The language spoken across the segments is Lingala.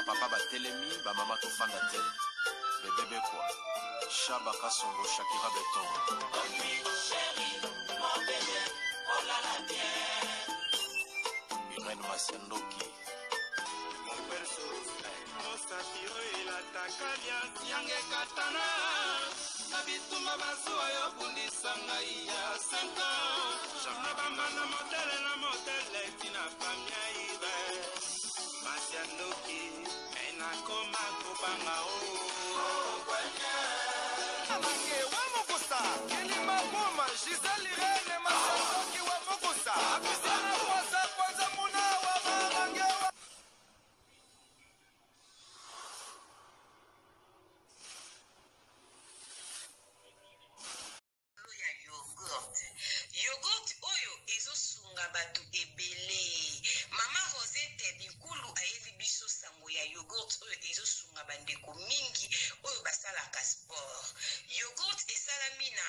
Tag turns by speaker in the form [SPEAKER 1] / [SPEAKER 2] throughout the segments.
[SPEAKER 1] Papa Batelemi, maman Tofanda Tel. Bébé quoi? Shabaka Songo, Shakira Beton.
[SPEAKER 2] Oh oui, chérie, mon bébé, oh là là, bien.
[SPEAKER 1] Irène Masiandoki.
[SPEAKER 2] Mon perso, mon sapiro il attaque alliance, yange katana. Nabituma bazuwa yo bundisanga iya 5 ans. Jamna bamba na modele tina pamia ibe. Masiandoki, ena koma kubanga o. Oh, kwenye. Amange wa mokusa, kilima boma, Giselle Irene Masiandoki wa mokusa. Abisana kwanza muna wa mamange wa.
[SPEAKER 3] Yogurt oyo ezosunga bato ebele. Mama Rosette Bikulu ayebi biso sango ya yogurt oyo ezosunga bandeko mingi oyo basalaka sport. Yogurt esalami na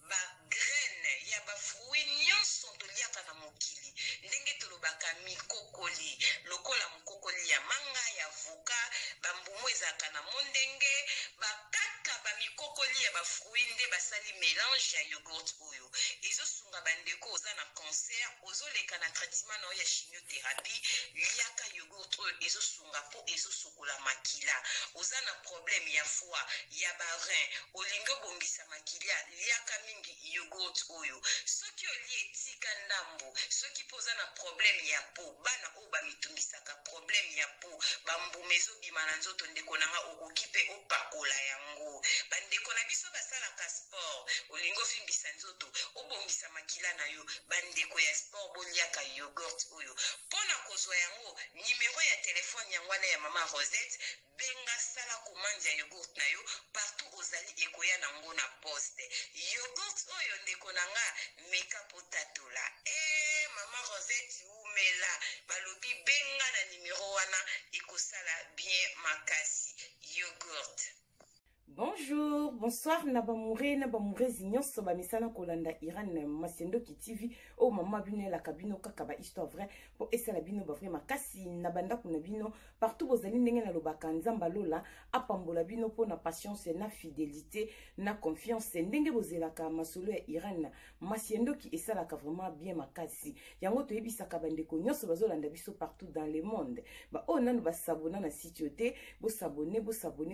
[SPEAKER 3] ba graine ya ba fruit nyonso toliaka na mokili. Ndenge tolobaka mikokoli, lokola mokokoli ya manga ya avoka, bambumu ezaka na mondenge, bakaka ba mikokoli ya ba fruit nde basali mélange ya yogurt oyo. Ezosunga bandeko oza na cancer, ozoleka na traitement na ya chimiothérapie, liaka yogurt oyo ezosunga po ezosokola makila. Oza na problème ya foie, ya barin, olingo bongisa makila, liaka mingi yogurt oyo. Soki oli etika ndambo, soki poza na problème ya po, bana o bamitungisaka problème ya po, bambumezo bimana nzoto ndeko nanga okokipe opakola yango. Bandeko na biso basalaka sport, olingo fimbisa nzoto, obongisa makila na yo, bandeko ya sport boliaka yogurt oyo. Pona kozwa yango, numéro ya telefone yangwana ya mama Rosette, benga sala commande ya yogurt na yo, partout ozali ekoya nango na poste. Yogurt oyo ndeko nanga meka potatola. Mama Rosette umela, balobi benga na numéro wana ekosala bien makasi. Yogurt.
[SPEAKER 4] Bonjour, bonsoir, Nabamouré, Nyonso, Bamisana Kolanda, Iran, Masiandoki TV, oh maman bine la cabine, kakaba histoire vraie, pour essayer la bino, bavre makasi, Nabanda Kunabino, partout vos amis n'engen na lobaka, Nzambalola, apambola bino pour na patience, na fidélité, na confiance, ndenge bozelaka, masolo ya Iran, Masiandoki, et ça la vraiment bien makasi, yango to ebisa kabandeko, Nyonso bazolanda biso partout dans le monde, bah oh nan ba s'abonner na site yote, bo s'abonner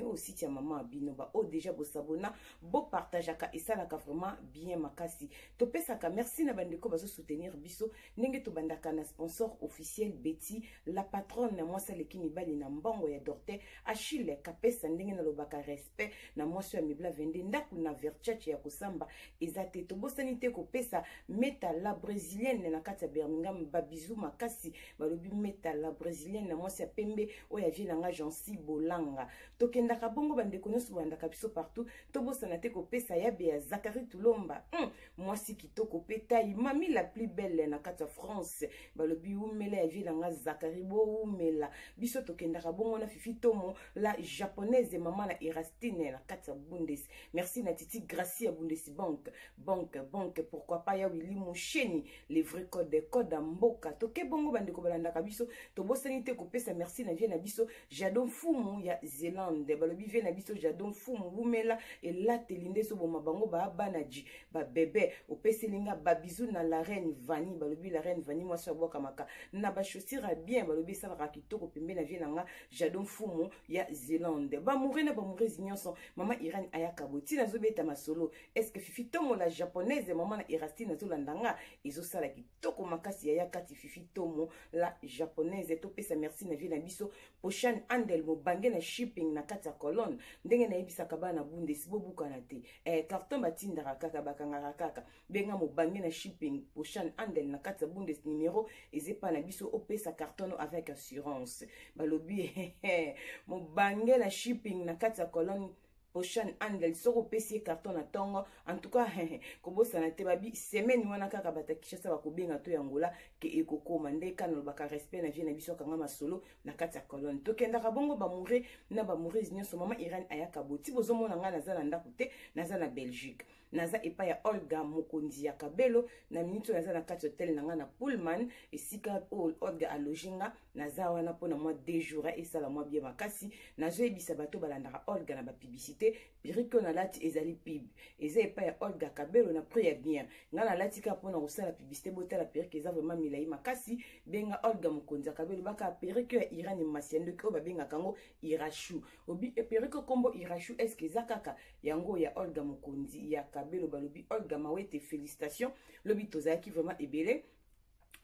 [SPEAKER 4] au site ya maman bino, ba oh déjà bo sabona bo partage aka esalaka vraiment bien makasi to pesaka merci na bandeko bazo soutenir biso ndenge to bandaka na sponsor officiel Betty la patronne na mwasa leki mibali na mbongo ya Dorte Achille kapesa ndenge na lobaka respect na mwasa ya mibla vende ndaku na verchache ya kusamba ezate to bosanite ko pesa meta la brésilienne na kati ya Birmingham babizu makasi balobi meta la brésilienne na mwasa ya pembe oya vie nanga Jansi Bolanga to kendaka bongo bandeko nyonso bandaka biso partout tobo sanate ko pesa ya be Zachary Tulomba mwasi kitoko petai mami la plus belle na kati ya France balobi umela ya vie nanga Zachary bo umela biso to kendaka bongo na Fifi Tomo la japonaise mama na Erastine na kati ya Bundes merci na Titi Gracia Bundes banque pourquoi pas ya Willy Moucheni les vrais code mboka toke bongo bandeko balandaka biso tobo sanite ko pesa merci na vie na biso Jadon Fumu ya Zélande balobi vie na biso Jadon Fumu wumela et telinde so boma bango ba banaji ba bébé opeselinga ba bisou na la reine Vani balobi la reine Vani moi so boka maka na ba chaussure bien balobi ça va kitoko pembe na vie nanga Jadon Fumu ya Zélande ba mourir nyonso mama Irene ayaka boti na zo beta masolo est-ce que Fifi Tomo la japonaise maman na Erastine zo landanga ezo sala kitoko makasi ya kati Fifi Tomo la japonaise to pesa merci na vie na biso Pochan Andel mo bange na shipping na kati ya colonne ndenge na ebisaka bana Bundes bobukana te carton batindaka kaka bakangaka kaka benga mo bange na shipping Pochan Andel na kati ya Bundes numéro ezepa na biso opesa carton avec assurance balobi mo bange na shipping na kati ya colonne Pochan Andel soko pesi carton na tongo en tout cas kobosa na te babi semaine wana kaka batakisha sa bakobenga to yangola ke ekokoma ndeka na baka respect na vie na biso kanga masolo na kati ya colonne to kenda ka bongo ba mourir na ba mourir nyonso mama Irene ayaka boti bozo mona nga na za na ndako te na za na Belgique naza epa ya Olga Mokonzi ya Kabelo na minute naza na kati hotel nanga na Pullman esika Olga alojinga naza wana pona moi 2 jours et sala moi bien makasi nazo ebisa bato balandaka Olga na ba publicité perruque na lati ezali pib eza epa ya Olga Kabelo na prix ya bien nga na lati ka pona kosala publicité botala perruque eza vraiment milai makasi benga Olga Mokonzi ya Kabelo baka perruque ya Irani Masiendo ko babenga kango Irashu obi perruque kombo Irashu est-ce que zakaka yango ya Olga Mokonzi ya Kabelo balobi Olga Mawete félicitations lobi tozaki vraiment ebele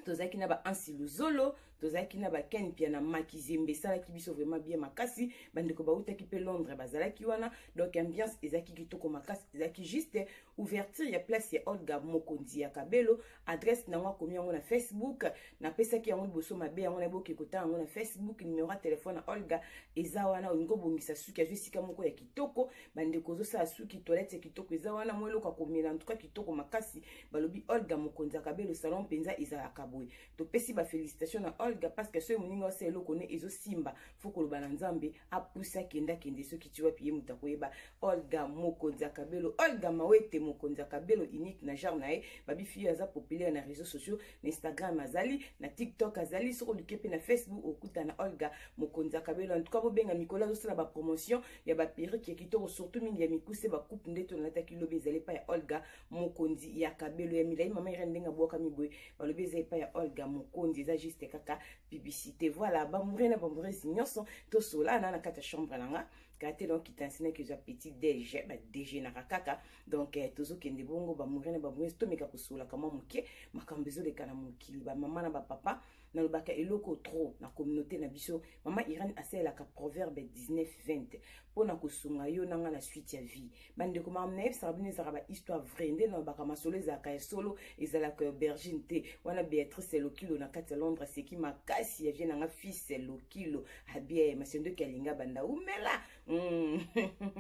[SPEAKER 4] tozaki na ba Ansilu Zolo tozaki na ba Ken pia na Makizembe salaki biso vraiment bien makasi bandeko bautaki pe Londres bazalaki wana donc ambiance ezaki kitoko makasi ezaki juste ouverture ya place ya Olga Mokonzi ya Kabelo adresse na ngwa komi yango na Facebook na pesaki yango boso mabe yango na boke kota yango na Facebook numéro ya telefone na Olga eza wana olingo bongisa suki azwi sika moko ya kitoko bandeko zo sa suki toilette kitoko eza wana mwelo kwa komela en tout cas kitoko makasi balobi Olga Mokonzi ya Kabelo salon penza ezalaka boye to pesi ba félicitations na Olga parce que ce moninga c'est le connaît ezo simba foko lo bananzambe apusa kenda kende soki tu wapi muta koyeba Olga Mokonzi ya Kabelo Olga Mawete Mokonzi ya Kabelo unique na genre nae babi fille aza populaire na réseaux sociaux na Instagram azali na TikTok azali soko lukepe na Facebook okuta na Olga Mokonzi ya Kabelo en tout cas bo benga Nicolas zo sala ba promotion ya ba perruque ya kitoko surtout mingi ya mikuse ba coupe ndeto na taki lobe ezali pa ya Olga Mokonzi ya Kabelo ya milai mama irendenga boka miboy balobe ezali pa ya Olga Mokonzi eza juste kaka publicité voilà bamouré na bamouré nyonso to sola na kata chambre nanga kate donc kitansina que za petit déj ba déj na kaka donc tozo kende bongo bamouré na bamouré to meka kosola kama muke makambezo le kana mukili ba mama na ba papa na lobaka eloko trop na communauté na biso mama Irene asela ka proverbe 19:20 pona kosunga yo nanga na suite ya vie bande ko mamna sabine za ba histoire vraie nde na baka masolo za ka solo ezala ka berginte wana Beatrice Lokilo na kati Londres seki makasi ya vie nanga fils Lokilo habie Masiendo Kalinga banda umela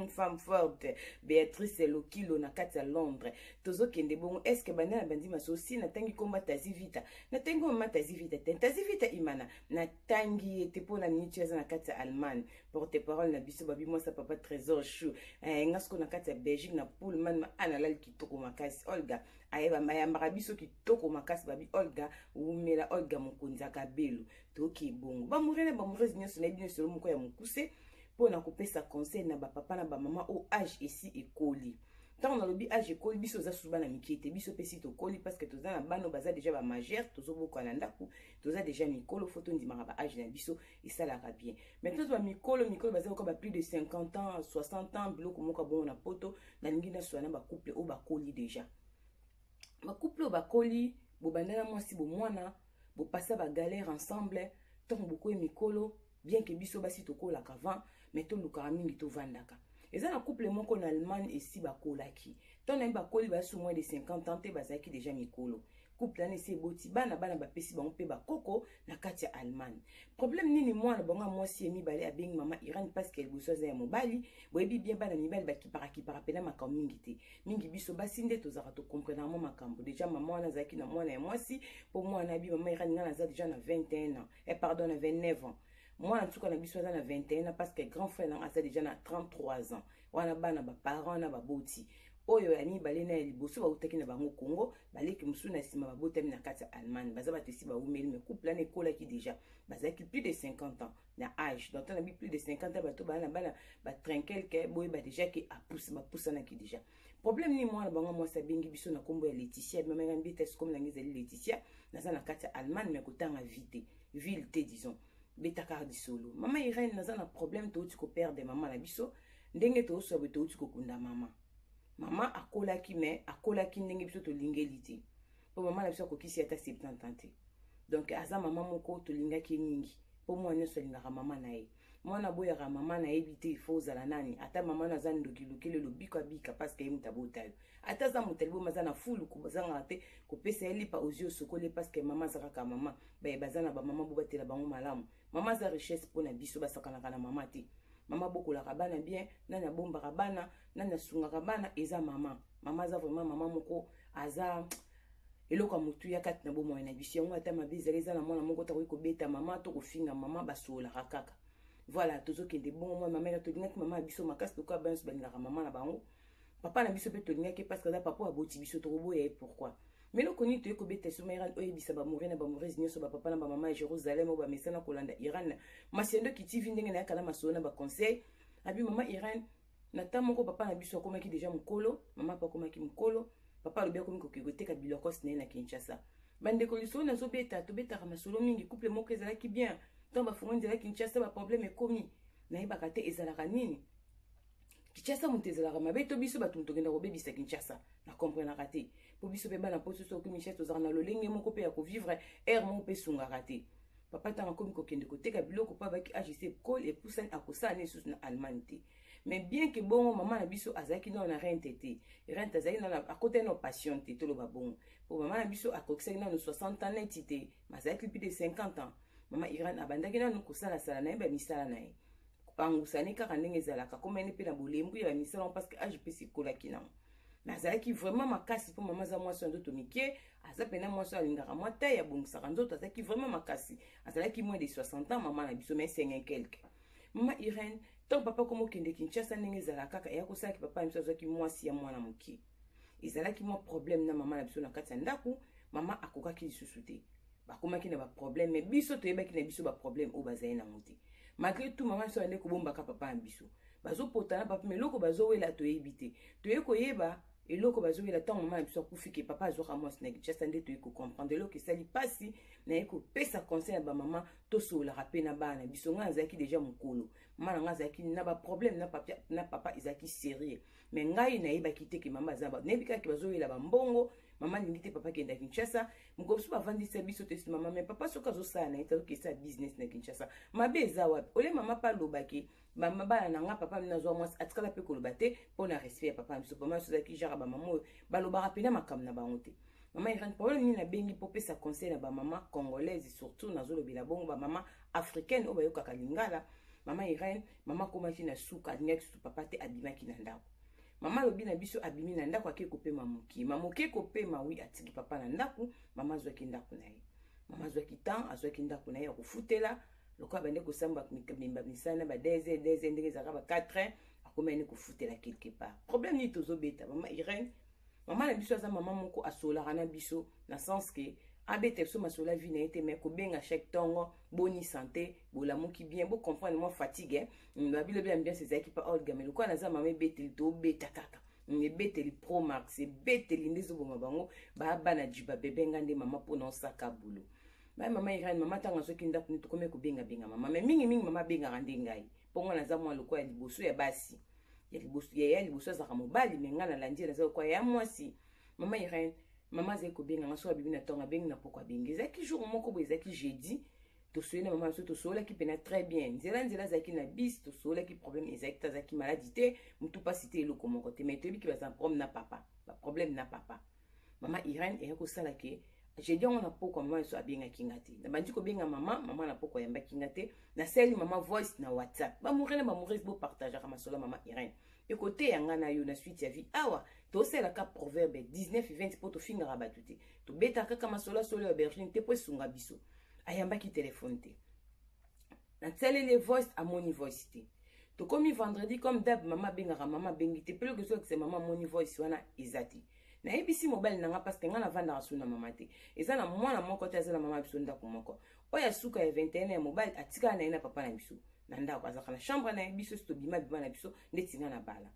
[SPEAKER 4] femme forte Beatrice Lokilo na kati Londres tozo kende bongo est-ce que banda na bandi maso si na tangi komba tazi vita na tango mata vita tazivita imana na tangi ete pona minute za na kati Allemagne porte-parole na biso babi moi sa papa trésor chou ngasko na kati Belgique na Pullman analal kitoko makasi Olga ayeba mayamba biso kitoko makasi babi Olga umela Olga Mokonzi ya Kabelo toki bongo bamurene bamurezi nyonso na bino solo moko ya mukuse pona kopesa conseil na ba papa na ba mama au âge ici ekoli tant dans le bi âge ekoli biso za suba na mikete biso pesi to koli parce que toza na bano baza déjà ba majeur tozo boko na ndaku toza déjà mikolo photo ndimaka ba âge na biso esalaka bien maintenant ba mikolo baza ko ba plus de 50 ans 60 ans biloko moko bon na poto na ngina swana ba couple o ba koli déjà ba couple o ba koli bo bandana mwasi bo mwana bo passa ba galère ensemble tant beaucoup mikolo bien que biso basi to kola qu'avant mais to luka mingi to vandaka eza na couple moko na Allemagne esi bakolaki to na bakoli ba su moins de 50 ans te bazaki déjà mikolo couple ane se boti bana bapesi bango pe bakoko na kati ya Allemagne problème nini mwana bonga mwasi mibale abengi mama Irene parce qu'elle bosoza ya mobali boyebi bien bana mibale bakipara pena makambo mingi te mingi biso basi nde tozaka to comprendre mo makambo déjà mama wana zaki na mwana ya mwasi po mwana bi mama Irene ngana za déjà na 21 ans pardon na 29 ans moi en tout cas na biso na 21 ans parce que grand frère na asa déjà na 33 ans wana bana ba parents na ba boti oyo ya mibale na liboso ba utaki na bango Congo baleki musu na sima ba botami na kati Allemagne baza batesi ba umeli me couple na ekola ki déjà bazaki plus de 50 ans na âge donc on a plus de 50 ans bato bana ba trinquel ke boy ba déjà ki pousse na ki déjà problème ni moi na bango moi sabengi biso na kombo ya Laetitia mama ngambi test comme na ngizeli Laetitia na za na kati Allemagne me kotanga vite ville te disons betaka di solo mama Irene naza na problème to uti ko perdre mama na biso ndenge to so beto uti ko kunda mama akolaki ndenge biso to lingeli te po mama na biso ko kisi ata 70 ans te donc aza mama moko to lingaki mingi po mwana nyonso alingaka mama na ye mwana boyaka mama na ye bite il faut zala nani ata mama na za ndoki lokele lobiko abika parce que yemuta botayo ata za mutelbo maza na fulu ko bazanga te ko pesa elipa ozio sokole parce que mama zaka mama ba bazana ba mama bo batela bango malamu mama za richesse pona biso basakana kana mama te mama bokola kabana bien nana bomba kabana nana sunga kabana eza mama za vraiment mama moko aza eloko mutu ya kati na bomo na biso yango ata mabizaleza na mwana moko ta ko beta mama to ko finga mama basola kaka voilà tozo kende bon moi mama na to dinga mama biso makasi to ka banso balingaka mama na bango papa na biso pe tolingaki parce que papa aboti biso tokoboya pourquoi mais lokoni toye kobeta so Iran oyebisa bamore na bamorezi nyonso bapapa na bamama ya Jérusalem oyo bamesana kolanda Iran Masiendo Kitivi ndenge na yaka na masolo na baconseil abi mama Iran na ta moko papa na biso akomaki deja mokolo mama pa akomaki mokolo papa alobi akomi kokoteka bilokos na ye na Kinshasa bandeko lisolo nazobeta tobetaka masolo mingi couple moko ezalaki bien ntango bafungo nzela Kinshasa baproblème ekomi nayebaka te ezalaka nini Kinshasa moto ezalaka mabe to biso bato tokenda kobebisa Kinshasa na comprenaka te po biso mpe bana mposo soki Michel tozalaka na lolenge moko mpe ya kovivre aire moko mpe esungaka te papa ntango akomi kokende koteka biloko mpo abaki agc ekole epusani akosala na lisusu na Allemagne te mais bien que bongo mama na biso azalaki nano na rente te rente azalaki nano akotaki na passion te toloba bongo po mama na biso akokisaki nano 60 ans neti te mazalaki plus de 50 ans mama Iran abandaki nano kosalasala na ye bamisala na ye pangusani kaka ndenge ezalaka komene mpe na bolembu ya bamisala parce que age mpe sikolaki nango mais azalaki vraiment makasi mpo mama aza mwasi ya nzoto mike aza pena mwasi alingaka mwa te abongisaka nzoto azalaki vraiment makasi azalaki moins de 60 ans mama na biso mais 5 quelque mama Irene tant papa komo kende Kinshasa ndenge ezalaka kaka eya kosalaki papa na biso azwaki mwasi ya mwana moke ezalaki mwa problème na mama na biso na kati ya ndako mama akokaki lisusu te bakomaki na baproblème mais biso toyebaki na biso baproblème oyo bazali nango te malgré tout mama biso ande kobombaka papa na biso bazopotana papa mais eloko bazowela toyebi te toye koyeba eloko bazowela ntango mama na biso akufiki papa azwaka mwasi na Kinshasa nde toye kocomprendre eloko esali mpasi naye kopesa conseil na bamama tosololaka mpe na bana na biso ngai azalaki deja mokolo mama na ngai azalaki na baproblème na papa ezalaki sérieux mais ngai nayebaki te ke mama aza nayebi kaka bazowela bambongo mama alingi te papa kenda Kinshasa moko biso bavandisa biso te mama mais papa soki azosala na ye tazokesa business na Kinshasa mabe eza wapi ole mama pa alobaki mama bana na nga papa nazwa mwasi atikala mpe koloba te mpo na respect ya papa na biso mama biso azalaki genre bamama oyo balobaka mpena makambo na bango te mama Irene problème nini nabengi mpo pesa conseil na bamama congolaise surtout nazolobela bongo bamama africaine oyo bayokaka lingala mama Irene mama komaki na suka alingaki susu papa te abimaki na ndako mama alobi na biso abimi na ndako ake kopema moki mamoke kopema wi atiki papa na ndako mama azwaki ndako na ye mama azwaki temps azwaki ndako na ye ya kofutela lokola bande kosamba misala na ba 2 ndenge ezalaka ba 4 akomani kofutela quelque part problème nini tozobeta mama Irene mama na biso aza mama moko asolaka na biso na sens ke abeta biso masola vie na ye te mais kobenga chaque tongo boni santé bolamuki bien bo comprendre moi fatigue babilobi ambiance ezalaki pa olga mais lokola naza mama ebeteli tobeta kaka ebeteli pro max ebeteli nde ezoboma bango bana jiba bebenga nde mama mpona osaka bulo ba mama Irene mama tanga soki ndako ni tokome kobenga benga mama mais mingi mama bengaka nde ngai mpongo naza mwa lokola ya liboso ya basi ya liboso azaka mobali me ngai nalandi naza lokola ya mwasi mama Irene mama azali kobenga nga so abibi na ntongo abengi na poko abengi ezalaki jour moko boye ezalaki jeudi tosololi na mama biso tosololaki mpena très bien nzela azalaki na bis tosololaki problème ezalaki te azalaki maladi te motu mpasi te eloko moko te mais toyebiki baza problème na papa baproblème na papa mama Irene eya kosalaki jeudi yango na poko mama biso abengaki nga te nabandi kobenga mama na poko ayambaki nga te nasali mama voice na WhatsApp bamourene bamourese bopartageaka masolo mama Irene ekote yanga na yo na suite ya vie awa tosalaka proverbe 19-20 mpo tofingaka bato te tobetaka kaka masolo solo ya bergine te mpo esunga biso ayambaki telefone te nasaleli voice amoni voice te tokomi vendredi comme dab mama bengaka mama bengi te mpe lokoso okise mama amoni voice wana eza te nayebisi mobali nanga parce que nga navandaka su na mama te eza na mwana moko te aza na mama biso ndako moko oyo asuka ya 21 ya mobali atikala na ye na papa na biso na ndako azalaka na chambre na ye biso so tobima bima na biso ndeti nga na bala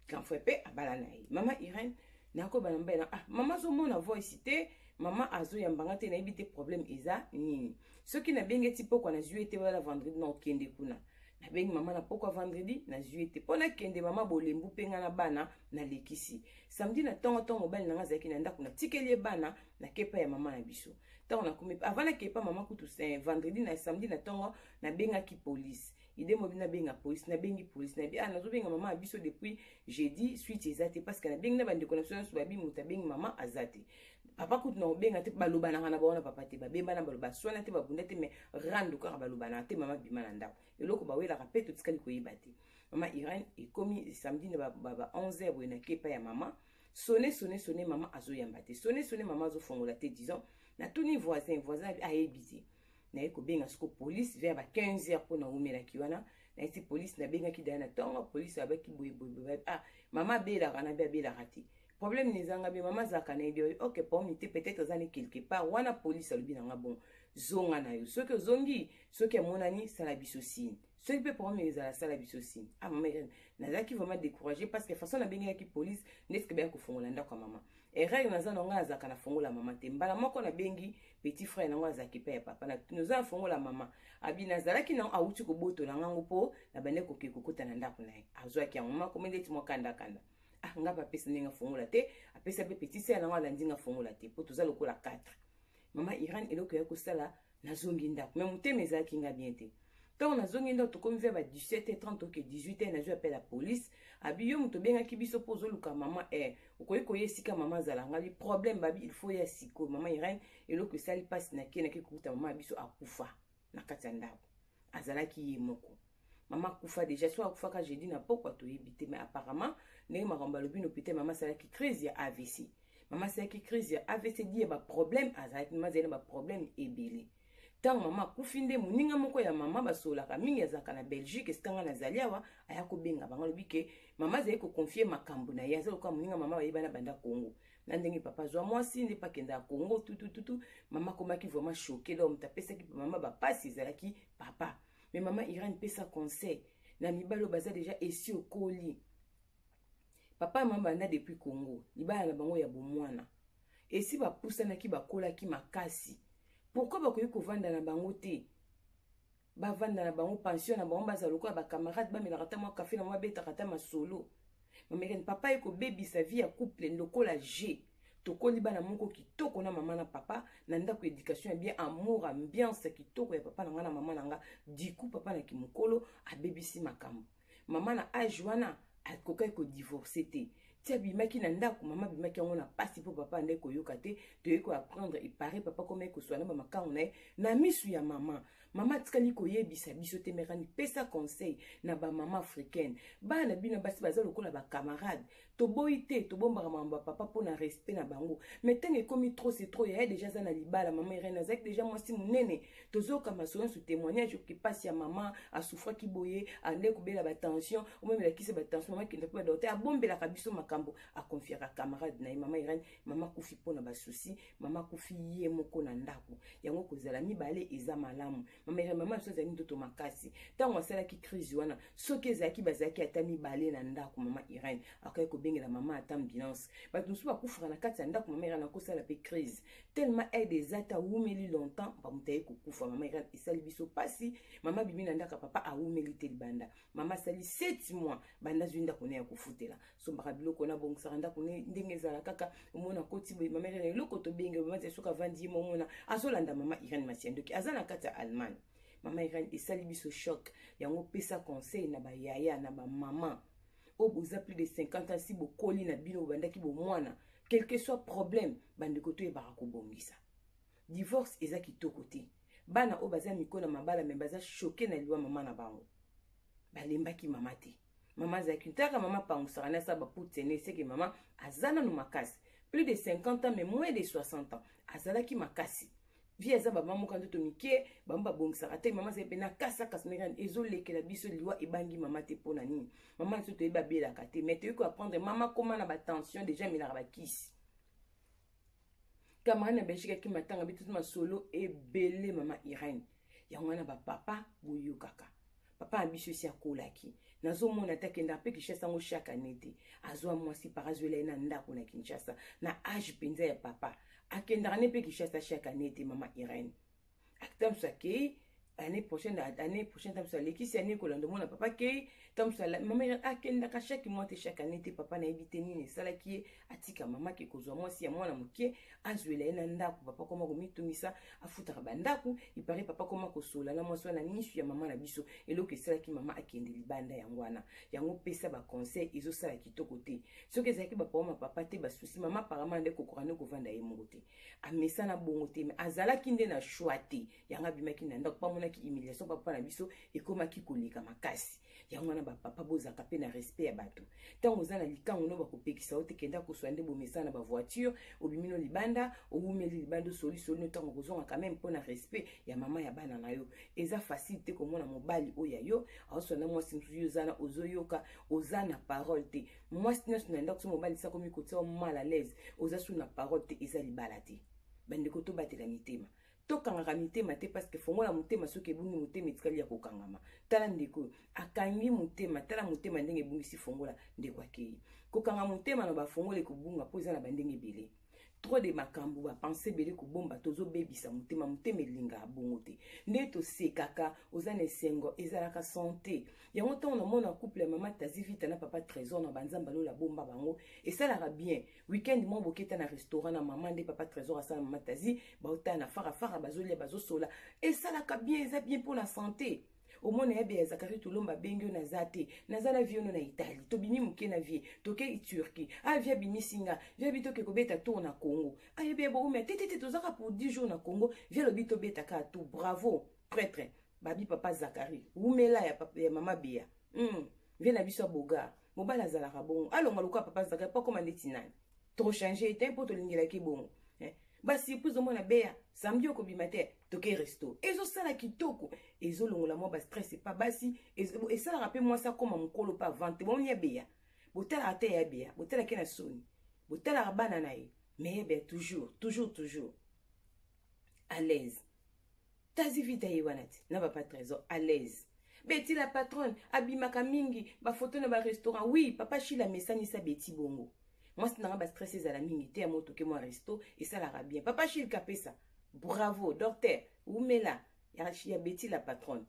[SPEAKER 4] kanfue mpe abala na ye mama Irene nakoba na mbai na mama azomona voice te mama azoyambanga te nayebi te problème eza nini soki nabengeti pokwa na zwi ete wala vendredi na okende kuna nabengi mama na pokwa vendredi na zwi ete mpo nakende mama bolembu mpe nga na bana nalekisi samedi na ntongo mobali nanga azalaki na ndako natikeli ye bana nakepa ya mama na biso ntango nakomi avant nakepa mama kutu vendredi na samedi na ntongo nabengaki police ide mobi nabenga police nabengi police nabi nazobenga mama na biso depuis jeudi suite eza te parce que nabengi na bandeko na biso nyonso babi moto abengi mama aza te papa kutu na obenga te balobanaka na baona papa te babembana baloba swana te babunda te mais rando kaka balobanaka te mama bima na ndako eloko bawelaka mpe totikali koyeba te mama Irene ekomi samedi na ba 11h boye nakepa ya mama sonne mama azoyamba te sonne mama azofongola te disons natuni voisin ayebi te naye kobenga siko police vers ba 15h mpo naumelaki wana na esi police na benga ki dana tonga police abaki boye ah mama bela kana bela rati problème nizanga be mama zaka na ide OK pour mité peut-être zane quelque part wana police alubi na bon zonga na yo soki zongi soki amonani sala biso signe soki pe pour me za sala biso signe ah mama nazaki vraiment découragé parce que façon na benga ki police neske ba ko fongola ndako mama erreur naza na nga zaka na fongola mama te mbala moko na bengi petit frère na nga zaki pe papa na tunoza fongola mama abina zalaki na auti ko boto na ngango po na bane ko ke kokota na ndako na azwa ki mama ko mende ti mo kanda ah nga pa pesa ninga fongola te apesa pe petit sœur na nga la ndinga fongola te po toza lokola 4 mama Iran eloko ya ko sala na zongi ndako mais muteme zaki nga bien te tant na zongi ndako to komi vers 17h30 ok 18h na jo appelle la police abiyo muto benga kibiso pozo luka mama okoyi ko yesika mama zala ngali problème babi il faut ya siko mama Iran eloko sali passe na ke kukuta mama biso akufa na kati ndako azalaki ye moko mama kufa déjà soit akufa ka jeudi na pokwa to yebite mais apparemment ne maramba lobi no pite mama sala ki crise ya AVC mama sala ki crise ya AVC die ba problème azalaki mazela ba problème ebele tant mama kufinde muninga moko ya mama basola ka mingi azaka na Belgique stanga na zaliawa aya ko benga banga lobi ke mama zali ko confier makambo na yaza ko muninga mama bayeba na banda Congo na ndenge papa zwa mwasi ndi pa kenda Congo tout mama komaki vraiment choqué donc tapesa ki mama ba pasi zalaki papa mais maman Iran pesa conseil na mibalo baza déjà esi okoli papa mama na depuis Congo libala na bango ya bomwana esi ba pusana ki bakola ki makasi pourquoi ba koyi ko vanda na bango te ba vanda na bango pension na bango baza lokola ba camarade ba melaka ta mo café na mo beta kata masolo maman Iran papa eko baby sa vie ya couple lokola G tokoli bana moko kitoko na mama na papa na ndako éducation bien amour ambiance kitoko ya papa na nga na mama na nga du coup papa na kimukolo abebisi makambo mama na age wana akokai ko divorcer te tia bimaki na ndako mama bimaki yango na pasi po papa ndeko koyoka te toyei ko apprendre et pareil papa comme ko swana ba makango na misu ya mama mama tikali ko yebisa biso te merani pesa conseil na ba mama africaine bana bina basi baza lokola ba camarade to boité to bombaka mamba papa pour na respect na bango mais tenge komi trop c'est trop ya déjà za na libala mama Irene azaki déjà moi si munene tozoka masoyo sur témoignage qui passe ya mama a souffra ki boye ande ko bela ba tension ou même la kise ba tension mama qui ne peut pas doter a bombela kabiso makambo a confier à camarade na mama Irene mama kufi pona ba souci mama kufi ye moko na ndako yango kozala mibale eza malamu mama Irene mama so zani toto makasi tango asala ki crise wana soki ezaki bazaki ata mibale na ndako mama Irene akai ko la maman attend ambulance ba tout soit kufra na kati ndako mama Irene ko sala pe crise tellement elle des ata wumeli longtemps ba mutaye ko kufa mama Irene isali biso pasi mama bibi na ndaka papa a wumeli te libanda mama sali 7 mois banda zwinda kone ya kufutela so mbaka biloko na bongisa ndako ne ndenge zala kaka umona koti be mama Irene loko to benga mama te soka vandi momona azolanda mama Irene Masiendo ki azana kati ya Allemagne mama Irene isali biso choc yango pesa conseil na ba yaya na ba mama au boza plus de 50 ans si bo koli na bino bandaki bo mwana quel que soit problème bande koto e barako bongisa divorce ezaki to côté bana o baza mikona mabala me baza choqué na liwa mama na bango balembaki mama te mama zaki ntaka mama pangusaka na sa ba putene seke mama azana no makasi plus de 50 ans mais moins de 60 ans azalaki makasi vie za ba mamu kanto to mike bamba bongisa ate mama se pena kasa kasmeran ezoleke la biso liwa ebangi mama te pona nini mama so to eba bela kate mais tu ko apprendre mama comment na ba tension déjà mila ba kisi kama na Belgique ki matanga bitu ma solo ebele mama Irene yango na ba papa boyo kaka papa ambitieux si akolaki nazo mona takenda pe Kinshasa ngo chaque année te azwa mwasi parazwela na ndako na Kinshasa na age penza ya papa akenda ne pe Kinshasa chaque année te mama Irene aktam sake année prochaine tam sa leki année kolando mona papa ke tam sa mama Irene akenda ka chaque mois te chaque année te papa na ebite nini sala ki atika mama ke kozwa mwasi ya mwana muke azwela na ndako papa koma ko mitumisa afuta bandako ipare papa koma ko sola na mwasi na misu ya mama na biso eloko sala ki mama akende libanda yangwana yango pesa ba conseil izo sala kitoko te soki ezaki ba papa te ba souci mama apparemment nde kokorane ko vanda ye mongo te amesa na bongo te mais azala kinde na choix te yanga bimaki na ndako pa mona monaki humiliation papa na biso ekomaki koleka makasi yango wana bapapa bozaka mpe na respect ya bato ntango oza na likango no bakopekisa yo te kenda kozwa nde bomesa na bavoiture obimino libanda owumeli libanda solisoli no ntango kozonga quand même mpo na respect ya mama ya bana na yo eza facile te komona mobali oyo ya yo aoswa na mwasi mosusu yo ozana ozoyoka oza na parole te mwasi nyonso na ndako so mobali sakomi kotia mal à l'aise oza su na parole te eza libala te bandeko tobatela mitema tokangaka mitema te parce que fongola motema soki ebungi motema etikali ya kokangama tala ndeko akangi motema tala motema ndenge ebungisi fongola ndeko akei kokanga motema na bafongola ekobunga mpo eza na bandenge ebele trop de makambo bapense ebele kobomba tozobebisa motema motema elingaka bongo te nde tosekaka oza na esengo ezalaka santé yango ntango namona couple ya mama Tazi Vita na papa Trésor na banzamba lola bomba bango esalaka bien weekend mo boketa na restaurant na mama nde papa Trésor asala mama Tazi baota na farafara bazolia bazosola esalaka bien eza bien pour la santé omona yabe ya Zakari Tulomba bengi yo naza te naza na vie ono na Italie tobimi moke na vie toke Turquie via bimisinga via bitoke kobeta tour na Congo ayebe bokume tete tozaka pour 10 jours na Congo via lobi tobeta ka tout bravo prêtre babi papa Zakari umela ya mama Bia via na biso boga mobala zalaka bongo alonga luka papa Zakari pas comme ndetinani trop changer était pour tolingela ki bongo basi plus ou moins na Bea samedi okobima te toke resto ezosala kitoko ezolongola mwa ba stress pas basi ezala rappel moi ça comme mokolo pas vente bon ya Bea botala ate ya Bea botala ke na soni botala bana na ye mais Bea toujours à l'aise Tazi Vita yewanati na papa Trésor à l'aise Betty la patronne abimaka mingi ba photo na ba restaurant oui papa Chila mesani sa Betty bongo moi c'est pas stressé à la minute à moto que moi resto et ça la bien papa Chil capé ça bravo docteur oumela ya Betty la patronne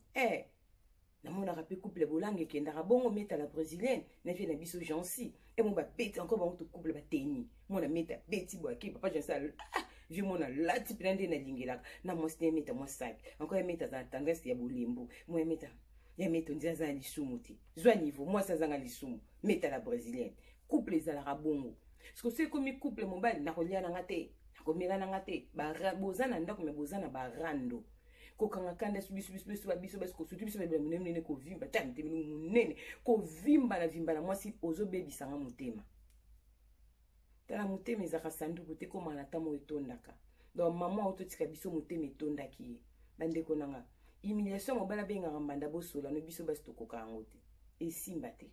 [SPEAKER 4] na mon rappé couple bolangue qui ndara bongo meta la brésilienne na vie na biso jansi et mon ba Betty encore bon couple ba teni mon meta Betty boaki papa je ça vieux mon la type ndé na lingela na moi c'est meta moi sac encore meta za tendance ya bolimbo moi meta ya meta ndiza za lisumu ti zwa niveau moi ça zanga lisumu meta la brésilienne couple ezalaka bongo parce que c'est comme couple mobile na kolia na ngate na komela na ngate ba bozana ndako me bozana barando kokanga kanda biso basi ko sutu biso ba munene ko vimba tamte munene ko vimba na mwasi ozobebisanga motema tala motema ezaka sanduku te koma na tamo etondaka donc maman ototika biso motema etondaki bandeko nanga humiliation mobala bengaka mbanda bosola no biso basi tokoka ngo te esimba te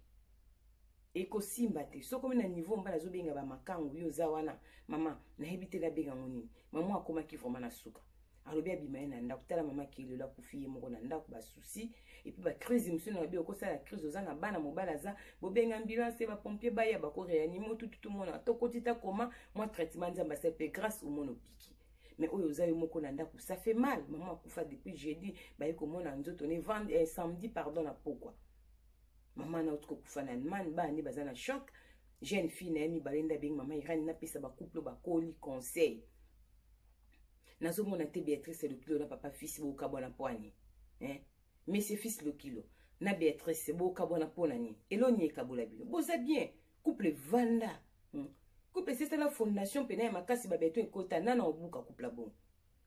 [SPEAKER 4] ekosimba te soko na niveau mbala zobenga ba makangu yo za wana mama na hebite la benga ngoni mama akoma ki vraiment na suka alobi abima na ndako tala mama ki lela kufiye moko na ndako ba souci et puis ba crise monsieur na bi okosa la crise ozanga bana mobala za bobenga ambulance ba pompier ba ya ba ko réanimer tout mona to kotita koma moi traitement nzamba c'est grâce au monopiki mais oyo za yo moko na ndako ça fait mal maman akufa depuis jeudi ba yeko mona nzoto ne vendre samedi pardon na pourquoi maman na utko kufana man ba ni bazana choc jeune fille na mi balenda bing maman irani na pesa ba couple ba koli conseil nazo mona te Béatrice le kilo na papa fils bo kabona poani mais c'est fils le kilo na Béatrice bo kabona ponani eloni kabola bino boza bien couple vanda couple c'est la fondation pena makasi ba beto ekota nana obuka couple bon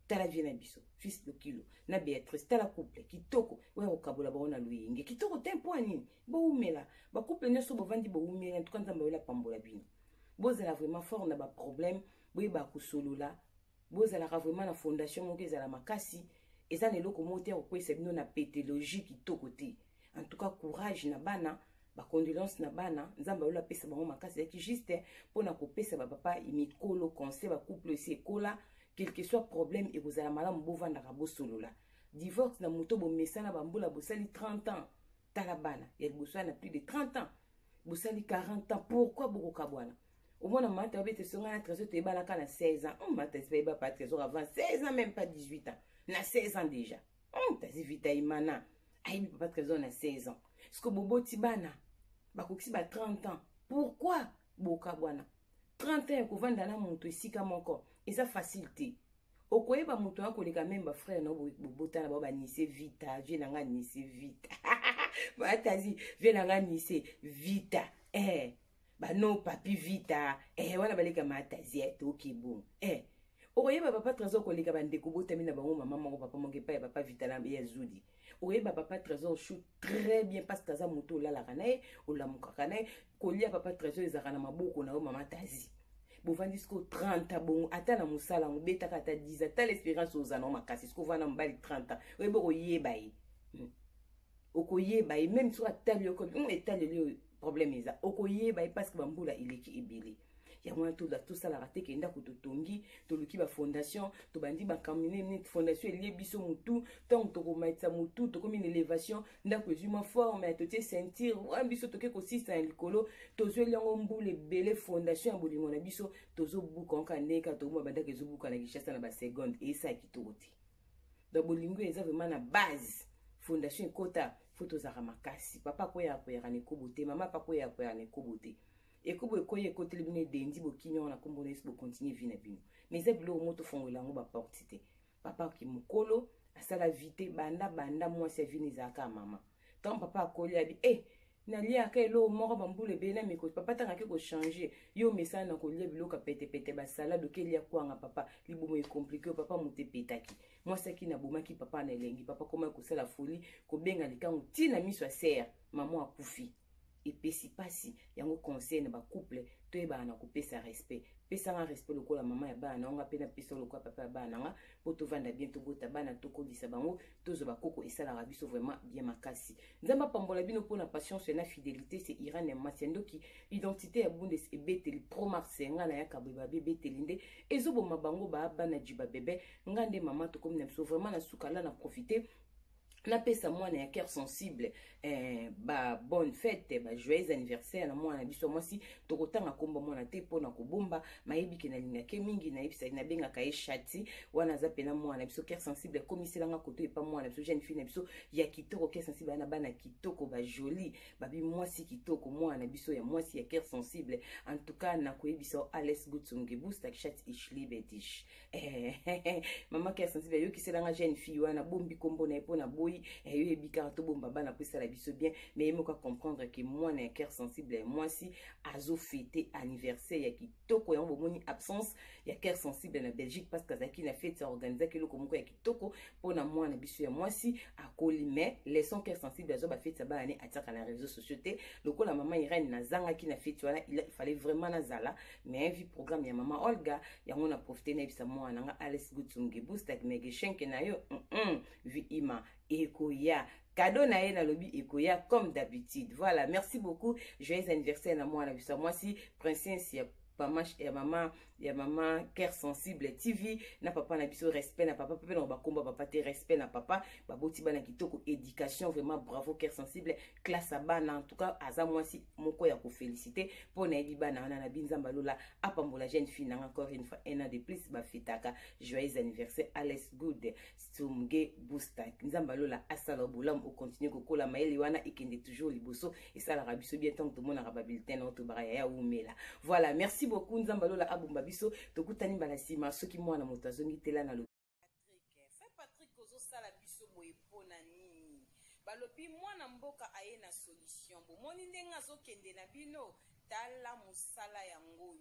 [SPEAKER 4] tala viena biso fils de kilo na Béatrice tala couple kitoko we okabola baona luyinge kitoko tempo anini bo umela ba couple nyoso bo vandi bo umela en tout cas nzamba wela pambola bino bozala vraiment fort na ba problème boye ba kusolola bozala vraiment na fondation moko ezala makasi eza leloko mote okwesa bino na pétologie kitoko te en tout cas courage na bana ba condolence na bana nzamba wela pesa bango makasi ki juste pona ko pesa ba papa imikolo conseil ba couple si ekola quel que soit problème et vous allez malamu bovanda ka bosolola divorce na moto bo mesana bambula bosali 30 ans talabana ya bosana na plus de 30 ans bosali 40 ans pourquoi boko kabwana au moins na mata obete songa na trésor te bala kana 16 ans on mata se pas pas trésor avant 16 ans même pas 18 ans na 16 ans déjà Tazi Vita imana ayi papa trésor na 16 ans ce que bobo tibana bakokisi ba 30 ans pourquoi boka bwana 30 ans ko vanda na moto isika moko eza facilité okoyeba moto akoleka même ba frère no bobotana ba banise Vita vie nanga nise Vita ba Tazi vie nanga nise Vita ba no papi Vita wana baleka ma Tazi to ki bon oyeba papa trésor koleka bandeko botami na bango mama moko papa moko epai ya papa vitala ya zudi oyeba papa trésor chou très bien parce que aza moto olalaka na ye olamukaka na ye kolia papa trésor ezalaka na maboko na yo mama tazi bovandi siko 30 bongo ata na mosala yango betaka ata 10 ata l'espérance oza na makasi siko ovanda mobali 30 oyeba okoyeba ye okoyeba ye même so atali yo etali yo problème eza okoyeba ye parce que bambula ileki ebele yango wana tosalaka te ke ndako totongi toluki bafondation tobandi bakamine fondation elie biso motu ntango tokomaitisa motu tokomi na élévation ndako ezwi mwa forme ya totie ceinture wana biso toke kosisa na likolo tozweli yango mbula ebele fondation ya bolingo na biso tozobuka onka ndeka tokoma bandako ezobuka na kishasa na baseconde esa ya kitoko te donc bolingo eza vraiment na base fondation ekota fo tozalaka makasi papa akoyaka na ekobo te mama pa akoyaka na ekobo te ekobo ekoyi ekoteli bino edendi bokinyo na kombo na esi bokontinue vi na bino mais eza biloko mo tofongola yango baporte te papa aki mokolo asala vite banda mwasi ya vino ezalaka ya mama ntango papa akoli abi naliaka eloko moko bambula ebele na mikosi papa ntangaki kochange yo mesana na kolia biloko petepete basalade okelia kwanga papa libomo ekomplike papa moto epetaki mwasi aki nabomaki papa na elengi papa komaki kosala foli kobenga likango ntina miso ya sere mama akufi epesi pasi yango conseil na bacouple toyebaka na kopesa respect pesanga respect lokola mama ya bana nanga mpe napesa lokola papa ya bana nanga mpo tovanda bien tobota bana tokolisa bango tozwa bakoko esalaka biso vraiment bien makasi nzambe apambola bino mpona patience na fidélité c'est Irane Masiandoki identité ya bundes ebeteli promax nga na yaka babe ebeteli nde ezoboma bango bana jiba bebe nga nde mama tokomi na biso vraiment na sukala na profiter napesa mwana ya cœur sensible bonne fête joyeux anniversaire na mwana biso mwasi tokotanga komba mwana te mpona kobomba mayebi ke nalingake mingi nayebisaki nabengaka ye shati wana aza pena mwana biso cœur sensible komiselanga koto epa mwana biso jeune fille na biso ya kitoko cœur sensible na bana kitoko joli babi mwasi kitoko mwana biso ya mwasi ya cœur sensible en tout cas nakoyebisa Alex Gutsunge Bustak shati ishlibetish mama cœur sensible yokiselanga jeune fille wana bombi kombo na epona boy yo ebikaka tobomba bana po esala biso bien mais yemoka comprendre ke mwana ya cœur sensible mwasi azofete anniversaire ya kitoko yango bomoni absence ya cœur sensible na Belgique parce que azalaki na fete organizaki eloko moko ya kitoko mpona mwana biso ya mwasi akoli mais leson cœur sensible azwa bafete ya bana ne atiaka na réseaux sociaux te lokola mama Irene nazangaki na fete wana il fallait vraiment nazala mais vi programme ya mama Olga yango na profiter na yebisa mwana nga Alex Gutsunge Bustak megeshenke na yo vi ima ekoya cadeau na ye na lobi ekoya comme d'habitude. Voilà, merci beaucoup. Joyeux anniversaire na moi na biso mwasi princesse ya maman cœur sensible TV na papa na biso respect na papa pe na bakomba papa te respect na papa baboti bana kitoko éducation vraiment bravo cœur sensible classe bana en tout cas aza mwasi moko ya ko féliciter pour na yebi bana na binzamba lola apambola jeune fille na encore une fois un an de plus ba fitaka joyeux anniversaire Alex Good Stumge Bustak nzamba lola asala bolam o continue kokola maeli wana ikende toujours liboso et ça la rabiso bien tant tout le monde a bulletin na to baraya ya umela. Voilà, merci beaucoup nzamba lola abumba biso tokutani balasima soki mwana moto azongi tela na
[SPEAKER 5] Patrick kozosala biso boye pona nini balobi mwana mboka aye na solution bomoni ndenge azokende na bino tala mosala yango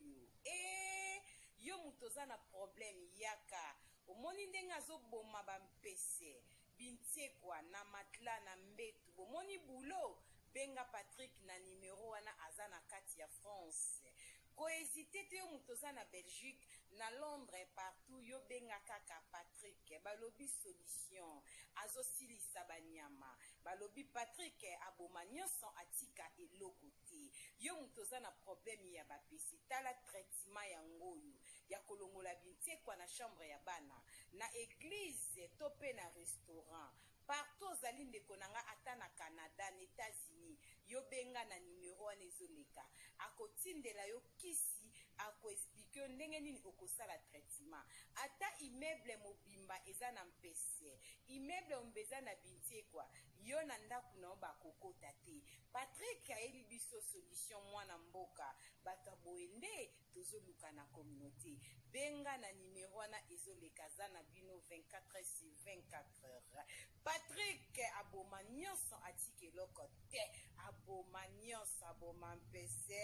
[SPEAKER 5] yo moto oza na problème yaka omoni ndenge azoboma bampese bintiekwa na matla na mbetu bomoni bulo benga Patrick na numero wana aza na kati ya France kohésité te yo moto oza na Belgique na Londres partout yo benga kaka Patrick balobi solution azosilisa banyama balobi Patrick aboma nyonso atika eloko te yo moto oza na problème ya bapesi tala traitement yango oyo ya kolongola bintiekwa na chambre ya bana na église to pe na restaurant partout ozali ndeko na nga ata na Canada na États-Unis yo benga na numero wana ezoleka akotindela yo kisi akoexplike yo ndenge nini okosala traitement ata immeuble mobimba eza na mpese immeuble ombeza na bintiekwa yo na ndako na yo bakokota te Patrick ayeli biso solution mwana mboka bato boye nde tozoluka na communauté benga na numero wana ezoleka za na bino 24 sur 24 heures Patrick aboma nyonso atika eloko te aboma nyonso aboma mpese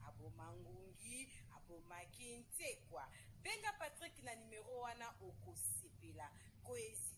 [SPEAKER 5] aboma ngungi abomaki ntekwa benga Patrick na numero wana okosepela koezi